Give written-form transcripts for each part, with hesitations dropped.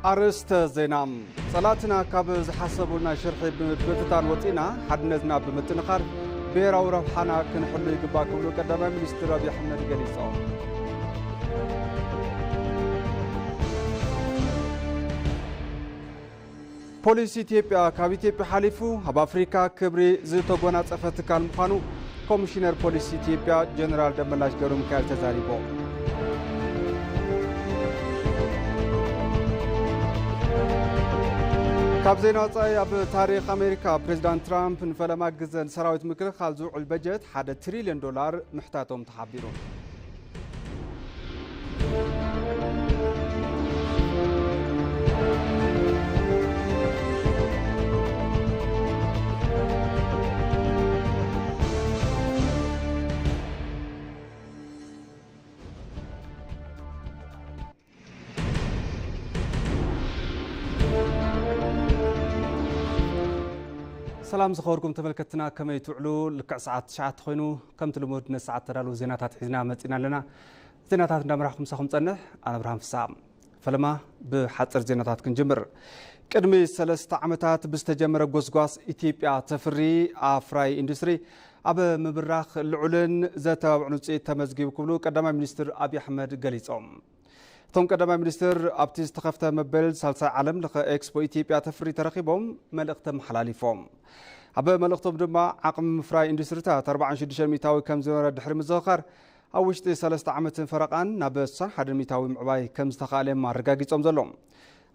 أرست زينام صلاتنا كابز حسبونا شرح بتتان وطينا حدنزنا بمتنخر بيرا وربحانا كنحلو يقباكم لو قدام منستر أبي أحمد قليصو بوليس إثيوبيا كاب إثيوبيا حالفو هب أفريقيا كبري زيتو غونات أفتكال مخانو كوميشنر بوليس إثيوبيا جنرال دملاش قرو مكايل تزاريبو كاب زينا وصاي أب تاريخ أمريكا بريزيدنت ترامب نفلما جزن سراويت مكرخال زوع البجت $1 تريليون محتاجهم تحبيرون سلام زخوركم تملكتنا كما يتعلو لكع ساعات شعات خوينو كم تلمود نساعات ترالو زيناتات حزنا متينا لنا زيناتات ندمرحكم ساخم صنح انا ابراهيم فسام فلما بحصر زيناتات كنجمر قدمي 3 عامات بستجمر غوسغواس إثيوبيا تفري افراي اندستري اب مبراخ لعلن زتابعنو صيت تمزغيب كبلو قدما منستر ابي احمد غليصوم توم قدما منستر ابتي استخفته مبل سالسا عالم لخ اكسبو إثيوبيا تفري ترخيبهم ملختم حلاليفهم أبا ملختم دما عقم مفراي اندستريتات 46 ميتاوي كم زوره دحر مزخر اوشتي 3 عامات فرقان نابسا 1 ميتاوي معباي كم استخالم مارغاغيصوم زلوم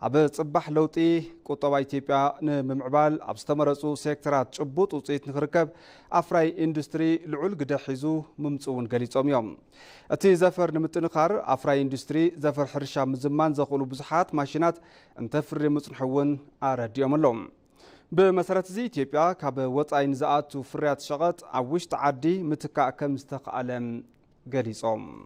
أبا صباح لوطي قطبا إثيوبيا نمعبال ابستمرصو سيكترات صبوط وصيت نخركب افراي اندستري لعل قد حيزو ممصون غليصوم يوم اتي زفر نمتنخر افراي اندستري زفر حرشا مزمان زقلو بزحات ماشينات انتفر مصنحون اراديوم لهم بمسارات زي إثيوبيا كاب وطاي نزاعات وفريات شغط عوش تعدي متكا كم استقالم غليصوم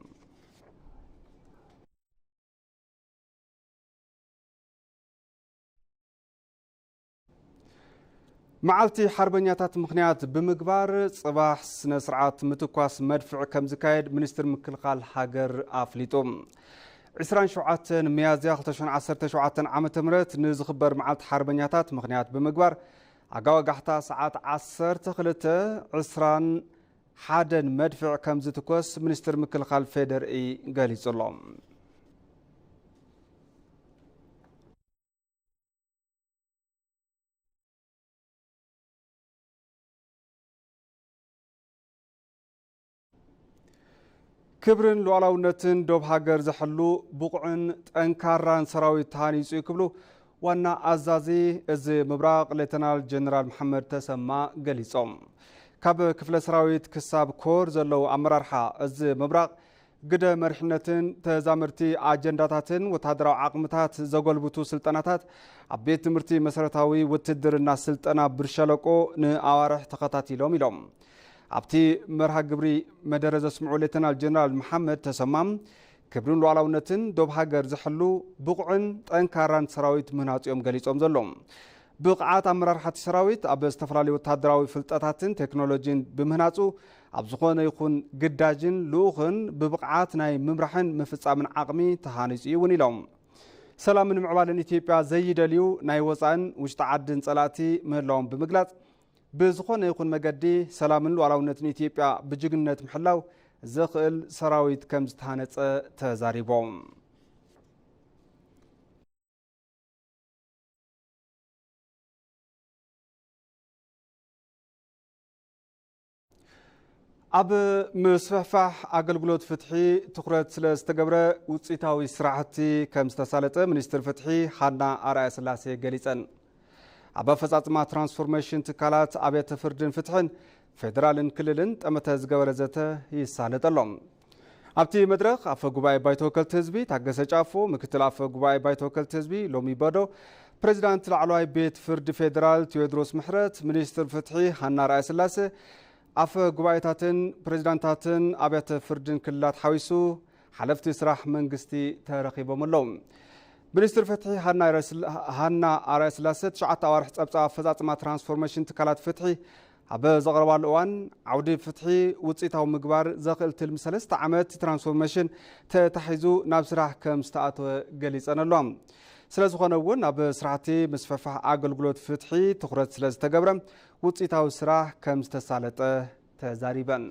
معالتي حربنياتات مخنيات بمقبار صباح سنة سرعات متكواس مدفع كم زكايد منستر مكلقال حاجر افليتوم 27 ميازيا 2017 عام تمرت نزخبر معالت حربنياتات مخنيات بمقبار عقاوة قحتا ساعات 10 حادن مدفع كم زتكواس منستر مكلقال فيدر اي قاليس اللهم كبرن لولاونتن دوب هاجر زحلو بقعن تنكاران سراوي تهانيسو يكبلو وانا ازازي از مبراق ليتنال جنرال محمد تسمى قليصوم كاب كفل سراويت كساب كور زلو امرارحا از مبراق قد مرحنتن تزامرتي اجنداتاتن وتهدراو عقمتات زغلبتو سلطناتات عبيت مرتي مسرتاوي وتدرنا سلطنا برشلقو ناوارح تخطاتيلوم يلوم عبتي مرها قبري مدرز اسمعو ليتنال جنرال محمد تسمام كبرون لولاونتن دوب هاجر زحلو بقعن تنكاران سراويت مناطيوم غليصوم زلوم بقعات امرارحات سراويت اب استفرالي وتهدراوي فلطاتاتن تكنولوجين بمهناصو اب زخونه يكون قداجن لوخن ببقعات ناي ممرحن مفصامن عقمي تهانيص يون يلوم سلام من معبالن إثيوبيا زيدليو ناي وصان وشتعدن صلاتي مهلوم بمغلاط بزخونه يكون مقدي سلامن لولاونتن إثيوبيا بجግነት محلاو زخل سراويت كم زتهانص تزاريبوم اب مسفح اغلغلوت فتحي تخرت سلاستغبره وصيتاوي سرعتي كم استسالطه منستر فتحي حنا ارأي سلاسي غليصن عبا فصاصما ترانسفورميشن تكالات ابيت فردن فتحن فدرالن كللن طمته زغبرزته يسالطلهم ابتي مدرخ اف غباي بايتوكل تزبي تاغسه ጫፎ ምክትል አፈ ጉባኤ ባይተወከል ተዝቢ ሎሚ በዶ ፕሬዝዳንት ላዕለዋይ ቤት ፍርድ ፌደራል ቴዎድሮስ ምሕረት ሚኒስትር ፍትሒ ሃና ራእይ ስላሴ አፈ ጉባኤታትን ፕሬዝዳንታትን አብያተ ፍርድን ክልላት ሓዊሱ ሓለፍቲ ስራሕ መንግስቲ ተረኺቦምሎም ሚኒስትር ፍትሒ ሃና ራእይ ስላሴ 9 አዋርሕ ጸብጻብ አፈጻጽማ ትራንስፎርሜሽን ትካላት ፍትሒ أب زغرب الأوان عودي فتحي وصيتاو مقبار زخل تلم 3 عامات ترانسفورميشن تحيزو نابسراح كم ستاعتو قليصان اللهم ስለዝኾነ እውን ኣብ ስራሕቲ ምስፍሕፋሕ ኣገልግሎት ፍትሒ ትኩረት ስለዝተገብረ ውፅኢታዊ ስራሕ ከም ዝተሳለጠ ተዛሪበን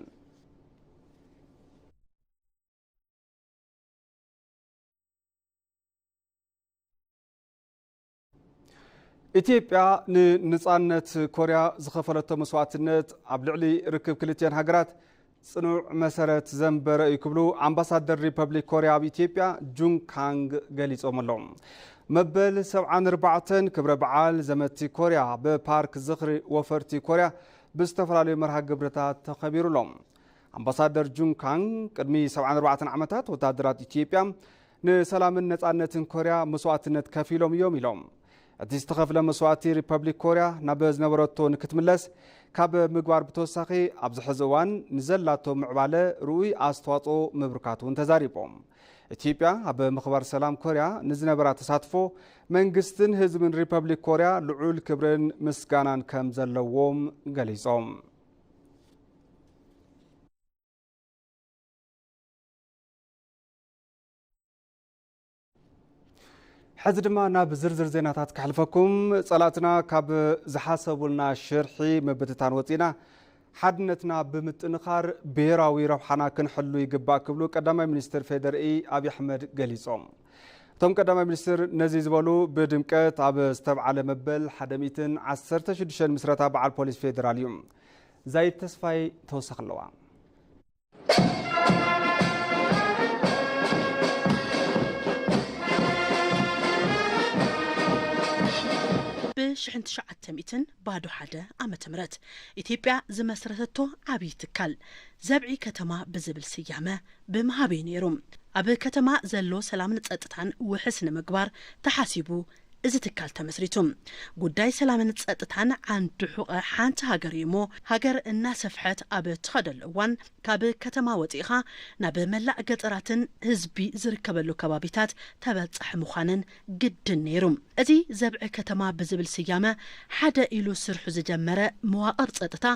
ኢትዮጵያ ንነጻነት ኮርያ ዝኸፈለቶ መስዋዕትነት ኣብ ልዕሊ ርክብ ክልቲአን ሃገራት ጽኑዕ መሰረት ዘንበረ ይክብሉ ኣምባሳደር ሪፐብሊክ ኮርያ ኣብ ኢትዮጵያ ጁን ካንግ ገሊጾም ኣለዉ። መበል 74 ክብረ በዓል ዘመቲ ኮርያ በፓርክ ዝኽሪ ወፈርቲ ኮርያ ብዝተፈላለዩ መርሃ ግብርታት ተኸቢሩሎም። ኣምባሳደር ጁን ካንግ ቅድሚ 74 ዓመታት ወታደራት ኢትዮጵያ ንሰላምን ነጻነትን ኮርያ መስዋዕትነት ከፊሎም እዮም ኢሎም። እቲ ዝተኸፍለ መስዋዕቲ ሪፐብሊክ ኮርያ ናብ ዝነበረቶ ንክትምለስ ካብ ምግባር ብተወሳኺ ኣብዚ ሕዚ እዋን ንዘላቶ ምዕባለ ርኡይ ኣስተዋፅኦ ምብርካት እውን ተዛሪቦም። ኢትዮጵያ ኣብ ምኽባር ሰላም ኮርያ ንዝነበራ ተሳትፎ መንግስትን ህዝብን ሪፐብሊክ ኮርያ ልዑል ክብርን ምስጋናን ከም ዘለዎም ገሊጾም። ሕዚ ድማ ናብ ዝርዝር ዜናታት ክሕልፈኩም ጸላትና ካብ ዝሓሰቡልና ሽርሒ ምብትታን ወፂና ሓድነትና ብምጥንኻር ብሄራዊ ረብሓና ክንሕሉ ይግባእ ክብሉ ቀዳማይ ሚኒስትር ፌደራል አብይ አሕመድ ገሊጾም። እቶም ቀዳማይ ሚኒስትር ነዚ ዝበሉ ብድምቀት ኣብ ዝተብዓለ መበል 116 ምስረታ በዓል ፖሊስ ፌደራል እዩ። ዛይድ ተስፋይ ተወሳኺ ኣለዋ። ب1900 ባዶ ሓደ ዓመተ ምህረት ኢትዮጵያ ዝመስረተቶ ዓብይ ትካል ዘብዒ ከተማ ብዝብል ስያመ ብምሃበይ ነይሩ። ኣብ ከተማ ዘሎ ሰላምን ጸጥታን ውሕስ ንምግባር ተሓሲቡ እዚ ትካል ተመስሪቱ ጉዳይ ሰላምን ጸጥታን ዓንዱ ሕቆ ሓንቲ ሃገር እሞ ሃገር እናሰፍሐት ኣብ ትኸደል እዋን ካብ ከተማ ወፂኻ ናብ መላእ ገጠራትን ህዝቢ ዝርከበሉ ከባቢታት ተበጻሕ ምዃንን ግድን ነይሩ። እዚ ዘብዒ ከተማ ብዝብል ስያመ ሓደ ኢሉ ስርሑ ዝጀመረ መዋቕር ጸጥታ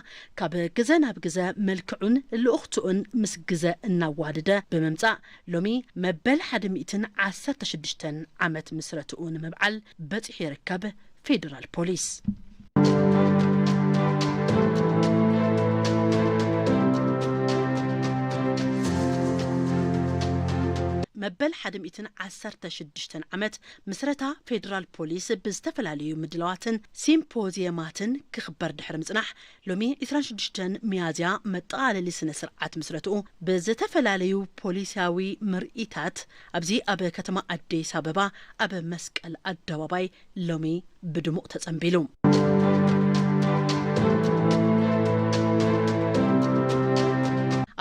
ካብ ግዘ ናብ ግዘ መልክዑን ልኡኽትኡን ምስ ግዘ እናዋደደ ብምምጻእ ሎሚ መበል 116 ዓመት ምስረትኡ ንምብዓል በጽሒ ይርከብ ፌደራል ፖሊስ። መበል 116 ዓመት ምስረታ ፌደራል ፖሊስ ብዝተፈላለዩ ምድለዋትን ሲምፖዚየማትን ክኽበር ድሕሪ ምጽናሕ ሎሚ 26 ሚያዝያ መጠቃለሊ ስነ ስርዓት ምስረትኡ ብዝተፈላለዩ ፖሊሳዊ ምርኢታት ኣብዚ ኣብ ከተማ አዲስ አበባ ኣብ መስቀል አደባባይ ሎሚ ብድሙቕ ተጸንቢሉ።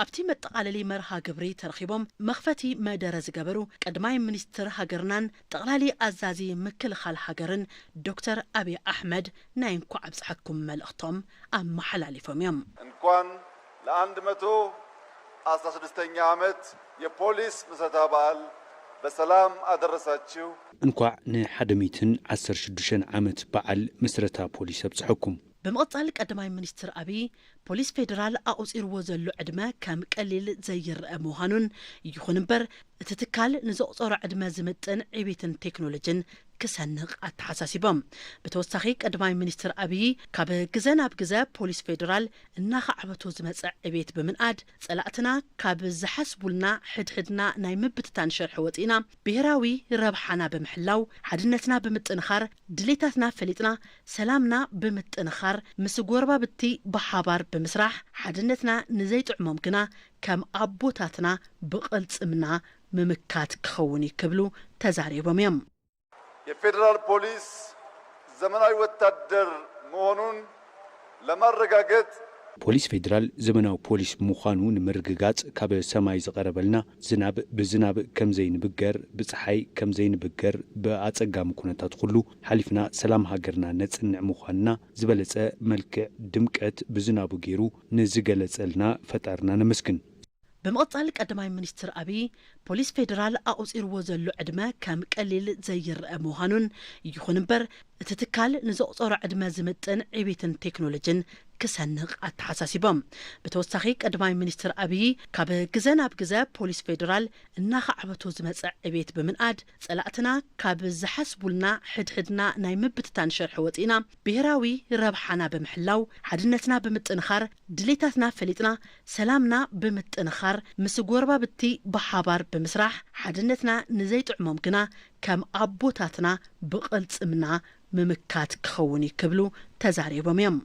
ኣብቲ መጠቃለሊ መርሃ ግብሪ ተረኺቦም መኽፈቲ መደረ ዝገበሩ ቀዳማይ ሚኒስትር ሃገርናን ጠቅላሊ ኣዛዚ ምክልኻል ሃገርን ዶክተር አብይ አሕመድ ናይ እንኳዕ ኣብጽሕኩም መልእኽቶም ኣመሓላሊፎም እዮም። እንኳን ለ116ኛ ዓመት የፖሊስ ምስረታ በዓል በሰላም አደረሳችሁ። እንኳዕ ን116 ዓመት በዓል ምስረታ ፖሊስ ኣብጽሕኩም። بمقطع قدماي منستر أبي بوليس فيدرال أوصير وزلو عدما كم قليل زير موهانون يخونبر تتكال نزوصور عدما زمتن عبيتن تكنولوجين كسنق التحساسيبهم بتوسخي قدماي منستر أبي كاب جزنا بجزا بوليس فيدرال الناخ عبتو زمتع عبيت بمنقاد صلاتنا كاب زحسبولنا حدنا ناي مبتتان شرح وطينا بهراوي ربحنا بمحلاو حدنتنا بمتنخر دليتاتنا فليتنا سلامنا بمتنخر مسغوربا بتي بحبار بمسرح حدنتنا نزيت عمومكنا كم أبوتاتنا بقلصمنا ممكات كخوني كبلو تزاريبهم يم የፌደራል ፖሊስ ዘመናዊ ወታደር መሆኑን ለማረጋገጥ ፖሊስ ፌደራል ዘመናዊ ፖሊስ ምዃኑ ንምርግጋጽ ካብ ሰማይ ዝቀረበልና ዝናብ ብዝናብ ከም ዘይንብገር ብፀሓይ ከም ዘይንብገር በአጸጋም ኩነታት ሁሉ ሓሊፍና ሰላም ሃገርና ነጽንዕ ምዃንና ዝበለጸ መልክዕ ድምቀት ብዝናቡ ገይሩ ንዝገለጸልና ፈጣርና ነመስግን። بمقطع قدماي منستر أبي بوليس فيدرال أوصير وزلو عدما كم قليل زير موهانون يخونبر تتكال نزوصور عدما زمتن عبيتن تكنولوجين ክሰንቕ ኣተሓሳሲቦም ብተወሳኺ ቀዳማይ ሚኒስትር ኣብይ ካብ ግዜ ናብ ግዜ ፖሊስ ፌደራል እናኸዓበቱ ዝመጽእ ዕቤት ብምንኣድ ጸላእትና ካብ ዝሓስቡልና ሕድሕድና ናይ ምብትታን ሸርሒ ወፂና ብሄራዊ ረብሓና ብምሕላው ሓድነትና ብምጥንኻር ድሌታትና ፈሊጥና ሰላምና ብምጥንኻር ምስ ጎረባብቲ ብሓባር ብምስራሕ ሓድነትና ንዘይጥዕሞም ግና ከም ኣቦታትና ብቕልጽምና ምምካት ክኸውን ይክብሉ ተዛሪቦም እዮም።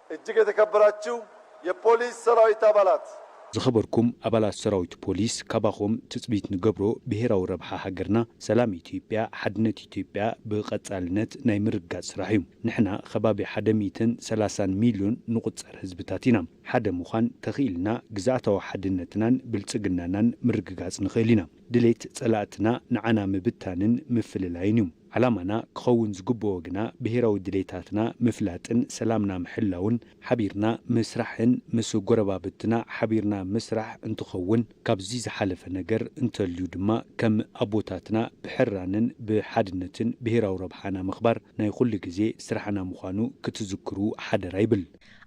እጅግ የተከበራችሁ የፖሊስ ሰራዊት አባላት ዝኸበርኩም ኣባላት ሰራዊት ፖሊስ ካባኹም ትጽቢት ንገብሮ ብሄራዊ ረብሓ ሃገርና ሰላም ኢትዮጵያ ሓድነት ኢትዮጵያ ብቐጻልነት ናይ ምርጋጽ ስራሕ እዩ። ንሕና ከባቢ 130 ሚልዮን ንቁጸር ህዝብታት ኢና። ሓደ ምዃን ተኽኢልና ግዛኣታዊ ሓድነትናን ብልጽግናናን ምርግጋጽ ንኽእል ኢና። ድሌት ጸላእትና ንዓና ምብታንን ምፍልላይን እዩ። ዓላማና ክኸውን ዝግብኦ ግና ብሄራዊ ድሌታትና ምፍላጥን ሰላምና ምሕላውን ሓቢርና ምስራሕን ምስ ጎረባብትና ሓቢርና ምስራሕ እንትኸውን ካብዚ ዝሓለፈ ነገር እንተልዩ ድማ ከም ኣቦታትና ብሕራንን ብሓድነትን ብሄራዊ ረብሓና ምኽባር ናይ ኩሉ ግዜ ስራሕና ምዃኑ ክትዝክሩ ሓደራ ይብል።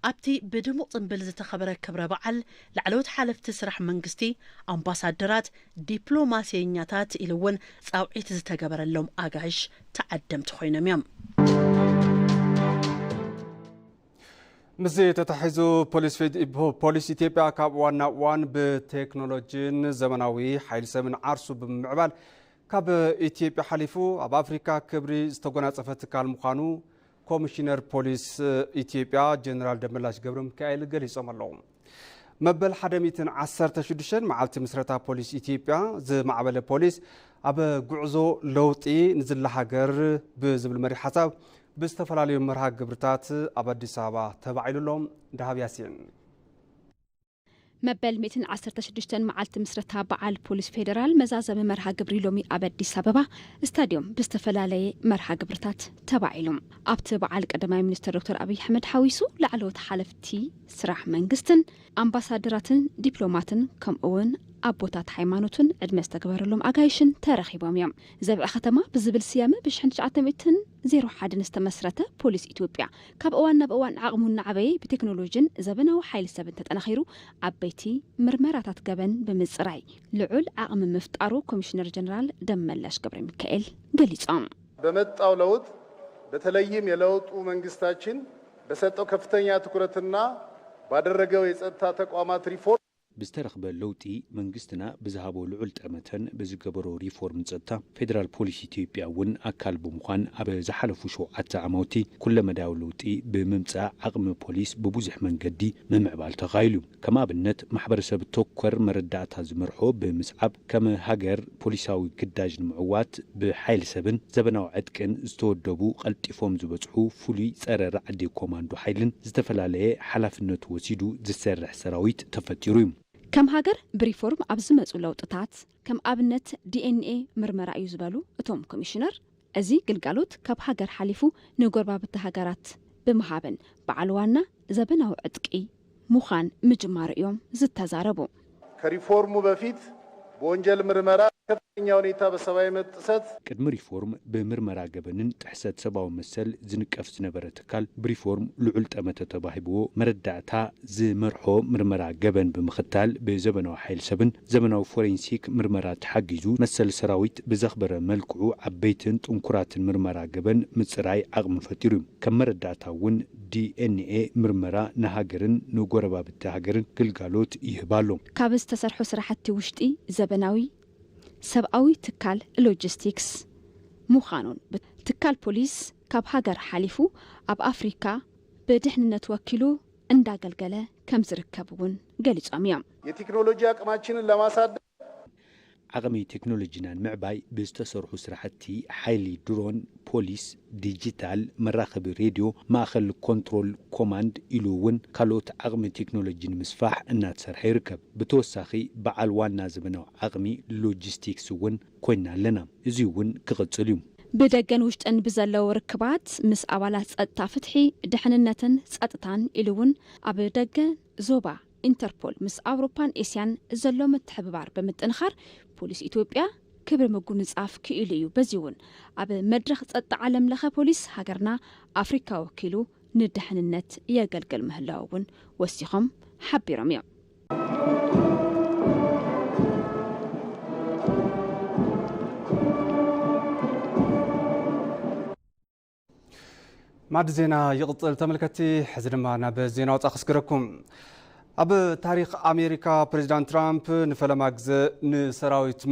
ኣብቲ ብድሙቕ ጽንብል ዝተኸበረ ክብረ በዓል ላዕለዎት ሓለፍቲ ስራሕ መንግስቲ ኣምባሳደራት ዲፕሎማስየኛታት ኢሉ እውን ጻውዒት ዝተገበረሎም ኣጋይሽ ተዓደምቲ ኮይኖም እዮም። ምዚ ተታሒዙ ፖሊስ ኢትዮጵያ ካብ እዋን ናብ እዋን ብቴክኖሎጂን ዘመናዊ ሓይሊ ሰብን ዓርሱ ብምዕባል ካብ ኢትዮጵያ ሓሊፉ ኣብ ኣፍሪካ ክብሪ ዝተጎናጸፈ ትካል ምዃኑ ኮሚሽነር ፖሊስ ኢትዮጵያ ጀነራል ደመላሽ ገብረ ሚካኤል ገሊጾም ኣለዉ። መበል 116 መዓልቲ ምስረታ ፖሊስ ኢትዮጵያ ዝማዕበለ ፖሊስ ኣብ ጉዕዞ ለውጢ ንዝላ ሃገር ብዝብል መሪ ሓሳብ ብዝተፈላለዩ መርሃ ግብርታት ኣብ ኣዲስ ኣበባ ተባዒሉሎም ዳሃብ ያሲን መበል 116 መዓልቲ ምስረታ በዓል ፖሊስ ፌደራል መዛዘመ መርሃ ግብሪ ሎሚ ኣብ ኣዲስ ኣበባ ስታዲዮም ብዝተፈላለየ መርሃ ግብርታት ተባዒሎም ኣብቲ በዓል ቀዳማይ ሚኒስትር ዶክተር ኣብይ ኣሕመድ ሓዊሱ ላዕለዎት ሓለፍቲ ስራሕ መንግስትን ኣምባሳደራትን ዲፕሎማትን ከምኡውን ኣቦታት ሃይማኖትን ዕድመ ዝተገበረሎም ኣጋይሽን ተረኺቦም እዮም። ዘብዐ ከተማ ብዝብል ስያመ ብ1901 ዝተመስረተ ፖሊስ ኢትዮጵያ ካብ እዋን ናብ እዋን ዓቕሙ እናዓበየ ብቴክኖሎጂን ዘበናዊ ሓይሊ ሰብን ተጠናኺሩ ዓበይቲ ምርመራታት ገበን ብምጽራይ ልዑል ዓቕሚ ምፍጣሩ ኮሚሽነር ጀነራል ደመላሽ ገብረ ሚካኤል ገሊጾም። በመጣው ለውጥ በተለይም የለውጡ መንግስታችን በሰጠው ከፍተኛ ትኩረትና ባደረገው የጸጥታ ተቋማት ሪፎርም ብዝተረኽበ ለውጢ መንግስትና ብዝሃቦ ልዑል ጠመተን ብዝገበሮ ሪፎርም ጸጥታ ፌደራል ፖሊስ ኢትዮጵያ እውን ኣካል ብምዃን ኣብ ዝሓለፉ 7 ዓመውቲ ኩለ መዳዊ ለውጢ ብምምጻእ ዓቕሚ ፖሊስ ብብዙሕ መንገዲ ምምዕባል ተኻኢሉ። ከም ኣብነት ማሕበረሰብ ተኮር መረዳእታ ዝመርሖ ብምስዓብ ከም ሃገር ፖሊሳዊ ግዳጅ ንምዕዋት ብሓይሊ ሰብን ዘበናዊ ዕጥቅን ዝተወደቡ ቀልጢፎም ዝበጽሑ ፍሉይ ጸረ ራዕዲ ኮማንዶ ሓይልን ዝተፈላለየ ሓላፍነቱ ወሲዱ ዝሰርሕ ሰራዊት ተፈጢሩ እዩ። ከም ሃገር ብሪፎርም ኣብ ዝመጹ ለውጥታት ከም ኣብነት ዲኤንኤ ምርመራ እዩ ዝበሉ እቶም ኮሚሽነር እዚ ግልጋሎት ካብ ሃገር ሓሊፉ ንጎረባብቲ ሃገራት ብምሃብን በዓል ዋና ዘበናዊ ዕጥቂ ምዃን ምጅማር እዮም ዝተዛረቡ። ከሪፎርሙ በፊት በወንጀል ምርመራ ከፍተኛ ሁኔታ በሰብአዊ መብት ጥሰት ቅድሚ ሪፎርም ብምርመራ ገበንን ጥሕሰት ሰብአዊ መሰል ዝንቀፍ ዝነበረ ትካል ብሪፎርም ልዑል ጠመተ ተባሂብዎ መረዳእታ ዝመርሖ ምርመራ ገበን ብምኽታል ብዘበናዊ ሓይሊ ሰብን ዘበናዊ ፎሬንሲክ ምርመራ ተሓጊዙ መሰል ሰራዊት ብዘኽበረ መልክዑ ዓበይትን ጥንኩራትን ምርመራ ገበን ምጽራይ ዓቕሚ ፈጢሩ እዩ። ከም መረዳእታ እውን ዲኤንኤ ምርመራ ንሃገርን ንጎረባብቲ ሃገርን ግልጋሎት ይህባሎ። ካብ ዝተሰርሑ ስራሕቲ ውሽጢ ዘበናዊ ሰብአዊ ትካል ሎጂስቲክስ ምዃኑን ትካል ፖሊስ ካብ ሃገር ሓሊፉ ኣብ ኣፍሪካ ብድሕንነት ወኪሉ እንዳገልገለ ከም ዝርከብ እውን ገሊጾም እዮም። የቴክኖሎጂ አቅማችንን ለማሳደግ ዓቕሚ ቴክኖሎጂናን ምዕባይ ብዝተሰርሑ ስራሕቲ ሓይሊ ድሮን ፖሊስ ዲጂታል መራኸቢ ሬድዮ ማእኸል ኮንትሮል ኮማንድ ኢሉ እውን ካልኦት ዓቕሚ ቴክኖሎጂን ምስፋሕ እናተሰርሐ ይርከብ። ብተወሳኺ በዓል ዋና ዘመናዊ ዓቕሚ ሎጂስቲክስ እውን ኮይና ኣለና። እዚ እውን ክቕጽል እዩ። ብደገን ውሽጥን ብዘለዉ ርክባት ምስ ኣባላት ጸጥታ ፍትሒ ድሕንነትን ጸጥታን ኢሉ እውን ኣብ ደገ ዞባ ኢንተርፖል ምስ ኣውሮፓን ኤስያን ዘሎ ምትሕብባር ብምጥንኻር ፖሊስ ኢትዮጵያ ክብሪ ምጉንጻፍ ክኢሉ እዩ። በዚ እውን ኣብ መድረኽ ጸጥታ ዓለም ለኸ ፖሊስ ሃገርና ኣፍሪካ ወኪሉ ንድሕንነት የገልግል ምህላው እውን ወሲኾም ሓቢሮም እዮም ማድ ዜና ይቕጥል ተመልከቲ ሕዚ ድማ ናብ ዜና ወፃ ክስግረኩም ኣብ ታሪክ ኣሜሪካ ፕሬዚዳንት ትራምፕ ንፈለማ ግዜ ንሰራዊት